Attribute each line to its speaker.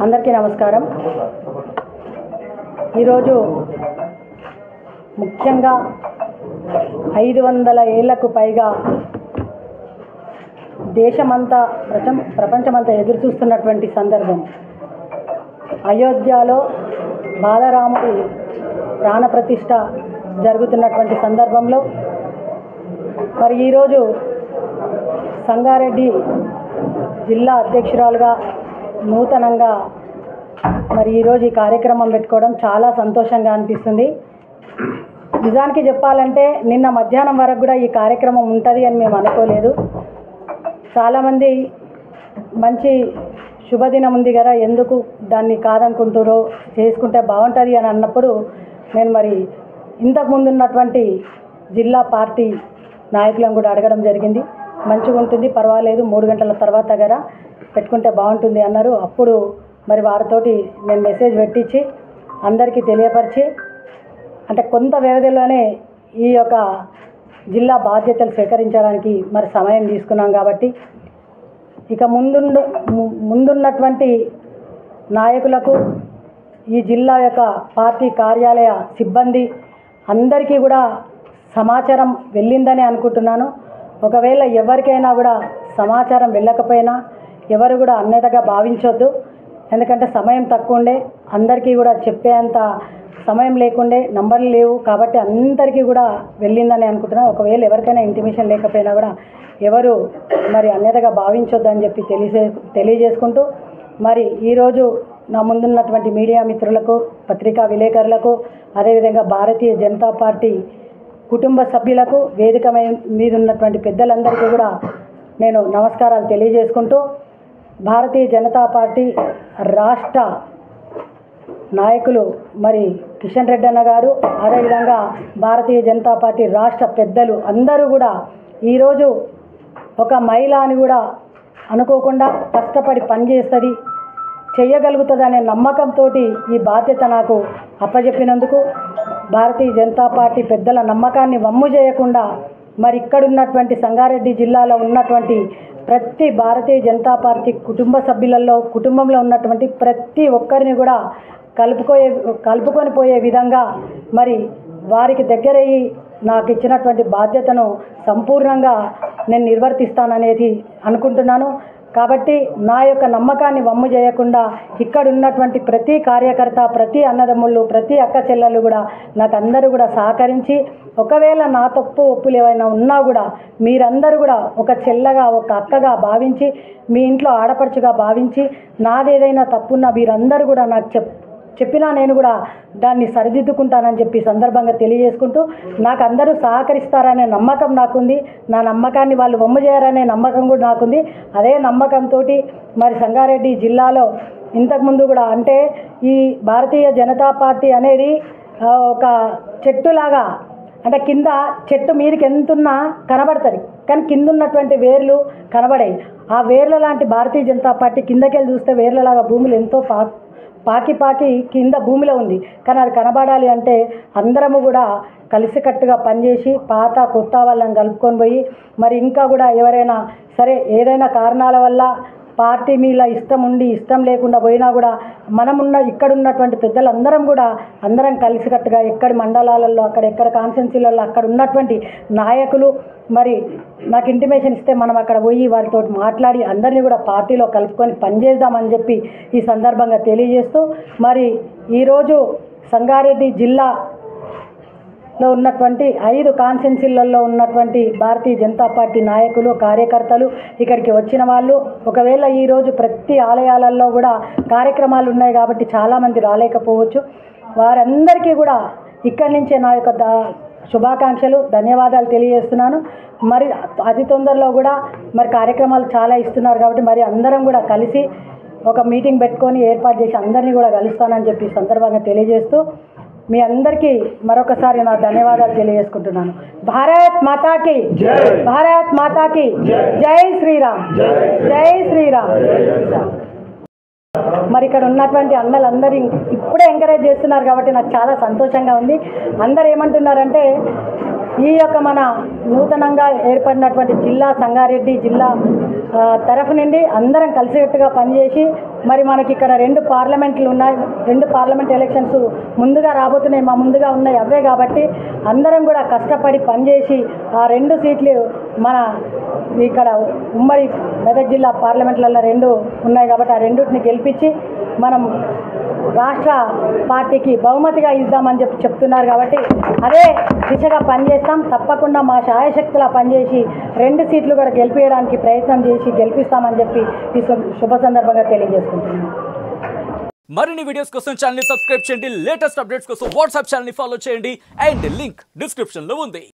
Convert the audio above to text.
Speaker 1: అందరికీ నమస్కారం। ఈరోజు ముఖ్యంగా 500 ఏళ్లకు పైగా దేశమంతా ప్రపంచమంతా ఎదురు చూస్తున్నటువంటి సందర్భం అయోధ్యలో బాలరాముడి ప్రాణప్రతిష్ఠ జరుగుతున్నటువంటి సందర్భంలో మరి ఈరోజు సంగారెడ్డి జిల్లా అధ్యక్షురాలుగా నూతనంగా మరి ఈరోజు ఈ కార్యక్రమం పెట్టుకోవడం చాలా సంతోషంగా అనిపిస్తుంది। నిజానికి చెప్పాలంటే నిన్న మధ్యాహ్నం వరకు కూడా ఈ కార్యక్రమం ఉంటుంది అని మేము అనుకోలేదు। చాలామంది మంచి శుభదినం ఉంది కదా, ఎందుకు దాన్ని కాదనుకుంటారో, చేసుకుంటే బాగుంటుంది అని అన్నప్పుడు నేను మరి ఇంతకుముందు ఉన్నటువంటి జిల్లా పార్టీ నాయకులను కూడా అడగడం జరిగింది। మంచిగా ఉంటుంది, పర్వాలేదు, 3 గంటల తర్వాత కదా పెట్టుకుంటే బాగుంటుంది అన్నారు। అప్పుడు మరి వారితోటి నేను మెసేజ్ పెట్టించి అందరికీ తెలియపరిచి అంటే కొంత వ్యవధిలోనే ఈ యొక్క జిల్లా బాధ్యతలు స్వీకరించడానికి మరి సమయం తీసుకున్నాం కాబట్టి ఇక ముందున్నటువంటి నాయకులకు ఈ జిల్లా యొక్క పార్టీ కార్యాలయ సిబ్బంది అందరికీ కూడా సమాచారం వెళ్ళిందని అనుకుంటున్నాను। ఒకవేళ ఎవరికైనా కూడా సమాచారం వెళ్ళకపోయినా ఎవరు కూడా అన్యతగా భావించొద్దు, ఎందుకంటే సమయం తక్కువ ఉండే, అందరికీ కూడా చెప్పేంత సమయం లేకుండే, నంబర్లు లేవు కాబట్టి అందరికీ కూడా వెళ్ళిందని అనుకుంటున్నాను। ఒకవేళ ఎవరికైనా ఇంటిమేషన్ లేకపోయినా కూడా ఎవరు మరి అన్యతగా భావించొద్దు అని చెప్పి తెలియజేసుకుంటూ మరి ఈరోజు నా ముందున్నటువంటి మీడియా మిత్రులకు, పత్రికా విలేకరులకు, అదేవిధంగా భారతీయ జనతా పార్టీ కుటుంబ సభ్యులకు, వేదిక మీద ఉన్నటువంటి పెద్దలందరికీ కూడా నేను నమస్కారాలు తెలియజేసుకుంటూ భారతీయ జనతా పార్టీ రాష్ట్ర నాయకులు మరి కిషన్ రెడ్డి అన్న గారు, అదేవిధంగా భారతీయ జనతా పార్టీ రాష్ట్ర పెద్దలు అందరూ కూడా ఈరోజు ఒక మహిళ అని కూడా అనుకోకుండా కష్టపడి పనిచేస్తుంది, చేయగలుగుతుంది అనే నమ్మకంతో ఈ బాధ్యత నాకు అప్పచెప్పినందుకు భారతీయ జనతా పార్టీ పెద్దల నమ్మకాన్ని వమ్ము చేయకుండా మరి ఇక్కడున్నటువంటి సంగారెడ్డి జిల్లాలో ఉన్నటువంటి ప్రతి భారతీయ జనతా పార్టీ కుటుంబ సభ్యులలో, కుటుంబంలో ఉన్నటువంటి ప్రతి ఒక్కరిని కూడా కలుపుకొని పోయే విధంగా మరి వారికి దగ్గరయ్యి నాకు ఇచ్చినటువంటి బాధ్యతను సంపూర్ణంగా నేను నిర్వర్తిస్తాననేది అనుకుంటున్నాను। కాబట్టి నా యొక్క నమ్మకాన్ని వమ్ము చేయకుండా ఇక్కడ ఉన్నటువంటి ప్రతి కార్యకర్త, ప్రతి అన్నదమ్ముళ్ళు, ప్రతి అక్క చెల్లెళ్ళు కూడా నాకు అందరూ కూడా సహకరించి ఒకవేళ నా తప్పు ఒప్పులు ఏవైనా ఉన్నా కూడా మీరందరూ కూడా ఒక చెల్లగా, ఒక అక్కగా భావించి, మీ ఇంట్లో ఆడపడుచుగా భావించి నాదేదైనా తప్పున్నా మీరందరూ కూడా నాకు చెప్పినా నేను కూడా దాన్ని సరిదిద్దుకుంటానని చెప్పి సందర్భంగా తెలియజేసుకుంటూ నాకు అందరూ సహకరిస్తారనే నమ్మకం నాకుంది, నా నమ్మకాన్ని వాళ్ళు వమ్ము చేయరనే నమ్మకం కూడా నాకుంది। అదే నమ్మకంతో మరి సంగారెడ్డి జిల్లాలో ఇంతకుముందు కూడా అంటే ఈ భారతీయ జనతా పార్టీ అనేది ఒక చెట్టులాగా, అంటే కింద చెట్టు మీదకి ఎంతున్నా కనబడుతుంది కానీ కింద ఉన్నటువంటి వేర్లు కనబడాయి। ఆ వేర్ల లాంటి భారతీయ జనతా పార్టీ కిందకెళ్ళి చూస్తే వేర్లలాగా భూములు ఎంతో పాకి కింద భూమిలో ఉంది, కానీ అది కనబడాలి అంటే అందరము కూడా కలిసికట్టుగా పనిచేసి పాత కొత్త వాళ్ళని కలుపుకొని పోయి మరి ఇంకా కూడా ఎవరైనా సరే ఏదైనా కారణాల వల్ల పార్టీ మీద ఇష్టం ఉండి ఇష్టం లేకుండా పోయినా కూడా ఇక్కడ ఉన్నటువంటి పెద్దలందరం కూడా అందరం కలిసికట్టుగా ఎక్కడి మండలాలలో, ఎక్కడ కాన్స్టిట్యున్సీలలో అక్కడ ఉన్నటువంటి నాయకులు మరి నాకు ఇంటిమేషన్ ఇస్తే మనం అక్కడ పోయి వారితో మాట్లాడి అందరినీ కూడా పార్టీలో కలుపుకొని పనిచేద్దామని చెప్పి ఈ సందర్భంగా తెలియజేస్తూ మరి ఈరోజు సంగారెడ్డి జిల్లాలో ఉన్నటువంటి 5 కాన్స్టిట్యున్సీలలో ఉన్నటువంటి భారతీయ జనతా పార్టీ నాయకులు, కార్యకర్తలు, ఇక్కడికి వచ్చిన వాళ్ళు, ఒకవేళ ఈరోజు ప్రతి ఆలయాలలో కూడా కార్యక్రమాలు ఉన్నాయి కాబట్టి చాలామంది రాలేకపోవచ్చు, వారందరికీ కూడా ఇక్కడి నుంచే నా యొక్క శుభాకాంక్షలు, ధన్యవాదాలు తెలియజేస్తున్నాను। మరి అతి తొందరలో కూడా మరి కార్యక్రమాలు చాలా ఇస్తున్నారు కాబట్టి మరి అందరం కూడా కలిసి ఒక మీటింగ్ పెట్టుకొని ఏర్పాటు చేసి అందరినీ కూడా కలుస్తానని చెప్పి సందర్భంగా తెలియజేస్తూ మీ అందరికీ మరొకసారి నా ధన్యవాదాలు తెలియజేసుకుంటున్నాను। భారత్ మాతాకి జై, భారత్ మాతాకి జై శ్రీరామ్, జై శ్రీరామ్। మరి ఇక్కడ ఉన్నటువంటి అన్నలందరూ ఇప్పుడే ఎంకరేజ్ చేస్తున్నారు కాబట్టి నాకు చాలా సంతోషంగా ఉంది। అందరూ ఏమంటున్నారంటే ఈ యొక్క మన నూతనంగా ఏర్పడినటువంటి జిల్లా సంగారెడ్డి జిల్లా తరఫు నుండి అందరం కలిసికట్టుగా పనిచేసి మరి మనకి ఇక్కడ 2 పార్లమెంట్లు ఉన్నాయి, 2 పార్లమెంట్ ఎలక్షన్స్ ముందుగా రాబోతున్నాయి, మా ముందుగా ఉన్నాయి అవే. కాబట్టి అందరం కూడా కష్టపడి పనిచేసి ఆ 2 సీట్లు మన ఇక్కడ ఉమ్మడి మెదక్ జిల్లా పార్లమెంట్లలో 2 ఉన్నాయి కాబట్టి ఆ 2టిని గెలిపించి మనం రాష్ట్ర పార్టీకి బహుమతిగా ఇద్దామని చెప్తున్నారు. కాబట్టి అదే దిశగా పనిచేస్తాం. తప్పకుండా మా శాయశక్తులా పనిచేసి 2 సీట్లు కూడా గెలిపించడానికి ప్రయత్నం చేసి గెలిపిస్తామని చెప్పి ఈ శుభ సందర్భంగా తెలియజేసుకుంటున్నాను.
Speaker 2: మరిన్ని వీడియోస్ కోసం ఛానల్ ని సబ్స్క్రైబ్ చేయండి, లేటెస్ట్ అప్డేట్స్ కోసం వాట్సాప్ ఛానల్ ని ఫాలో చేయండి అండ్ లింక్ డిస్క్రిప్షన్ లో ఉంది.